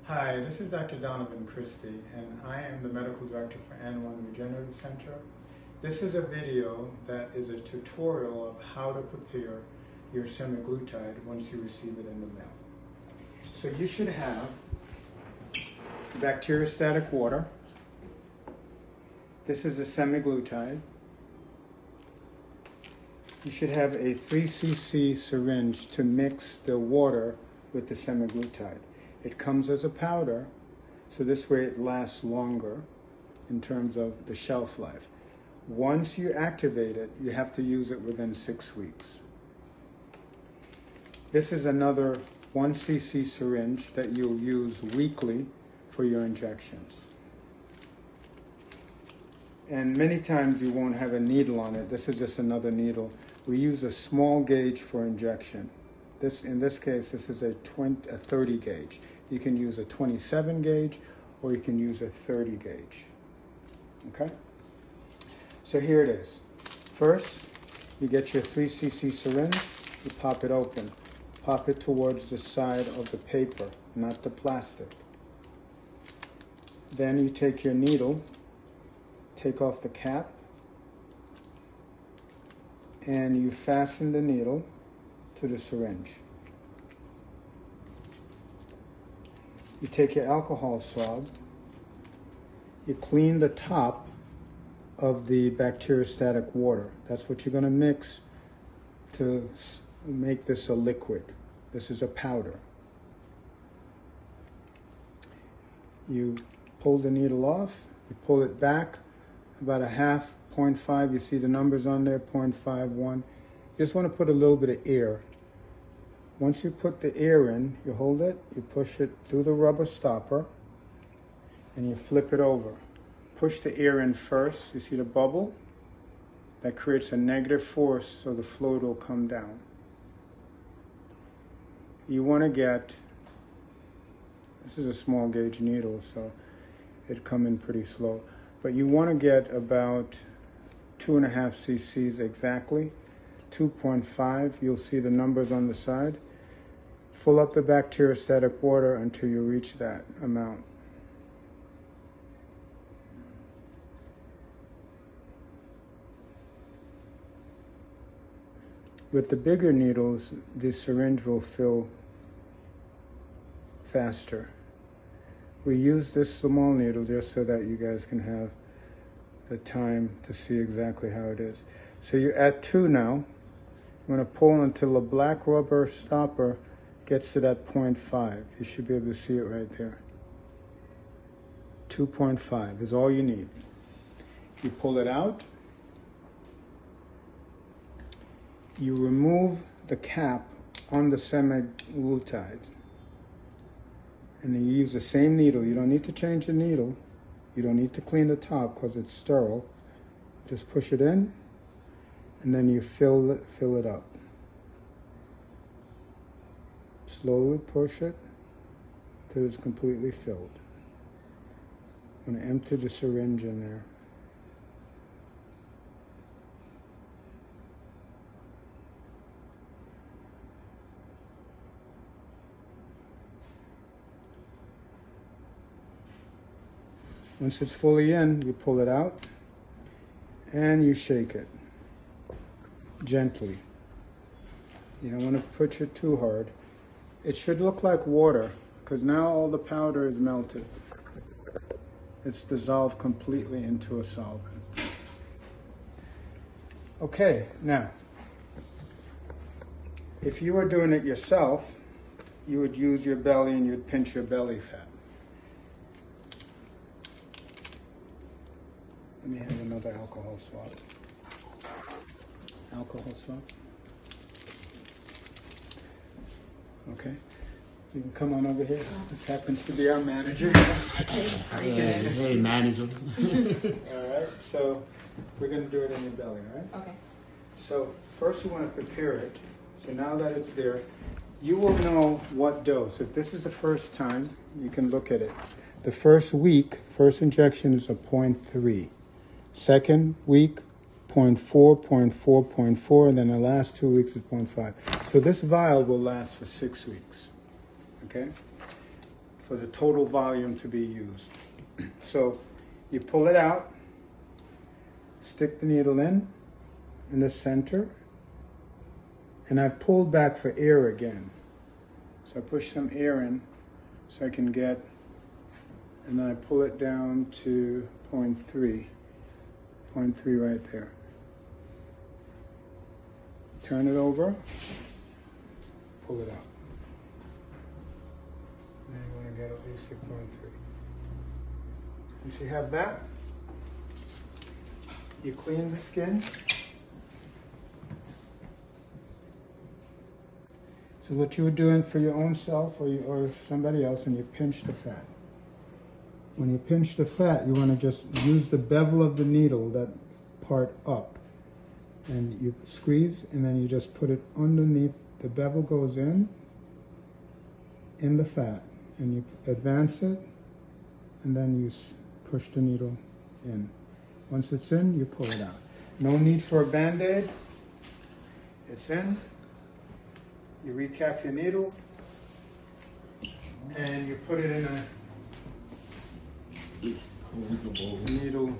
Hi, this is Dr. Donovan Christie, and I am the Medical Director for Anwan Regenerative Center. This is a video that is a tutorial of how to prepare your semaglutide once you receive it in the mail. So you should have bacteriostatic water. This is a semaglutide. You should have a 3 cc syringe to mix the water with the semaglutide. It comes as a powder, so this way it lasts longer in terms of the shelf life. Once you activate it, you have to use it within 6 weeks. This is another 1 cc syringe that you'll use weekly for your injections. And many times you won't have a needle on it. This is just another needle. We use a small gauge for injection. In this case, this is a 30 gauge. You can use a 27 gauge or you can use a 30 gauge. Okay? So here it is. First, you get your 3 cc syringe, you pop it open. Pop it towards the side of the paper, not the plastic. Then you take your needle, take off the cap, and you fasten the needle to the syringe. You take your alcohol swab, you clean the top of the bacteriostatic water. That's what you're going to mix to make this a liquid. This is a powder. You pull the needle off, you pull it back about a half, 0.5, you see the numbers on there, 0.51. You just want to put a little bit of air. Once you put the air in, you hold it, you push it through the rubber stopper, and you flip it over. Push the air in first, you see the bubble? That creates a negative force, so the fluid will come down. You want to get, this is a small gauge needle, so it'd come in pretty slow, but you want to get about 2.5 cc's exactly, 2.5, you'll see the numbers on the side. Fill up the bacteriostatic water until you reach that amount. With the bigger needles, the syringe will fill faster. We use this small needle just so that you guys can have the time to see exactly how it is. So you're at 2 now. I'm going to pull until the black rubber stopper gets to that 0.5. You should be able to see it right there. 2.5 is all you need. You pull it out. You remove the cap on the semaglutide. And then you use the same needle. You don't need to change the needle. You don't need to clean the top because it's sterile. Just push it in, and then you fill it up. Slowly push it till it's completely filled. I'm going to empty the syringe in there. Once it's fully in, you pull it out and you shake it gently. You don't want to push it too hard. It should look like water because now all the powder is melted. It's dissolved completely into a solvent. Okay, now, if you were doing it yourself, you would use your belly and you'd pinch your belly fat. Let me have another alcohol swab. Alcohol swab. Okay. You can come on over here. This happens to be our manager. Hey, manager. All right. So we're going to do it in your belly, right? Okay. So first you want to prepare it. So now that it's there, you will know what dose. If this is the first time, you can look at it. The first week, first injection is a 0.3. Second week, 0.4, 0.4, 0.4, and then the last 2 weeks is 0.5. So this vial will last for 6 weeks, okay? for the total volume to be used. So you pull it out, stick the needle in the center, and I've pulled back for air again. So I push some air in so I can get, and then I pull it down to 0.3 right there. Turn it over, pull it out. And then you want to get at least a 0.3. Once you have that, you clean the skin. So what you were doing for your own self or somebody else, and you pinch the fat. When you pinch the fat, you want to just use the bevel of the needle, that part up, and you squeeze, and then you just put it underneath. The bevel goes in the fat, and you advance it, and then you push the needle in. Once it's in, you pull it out. No need for a Band-Aid. It's in. You recap your needle, and you put it in a It's needle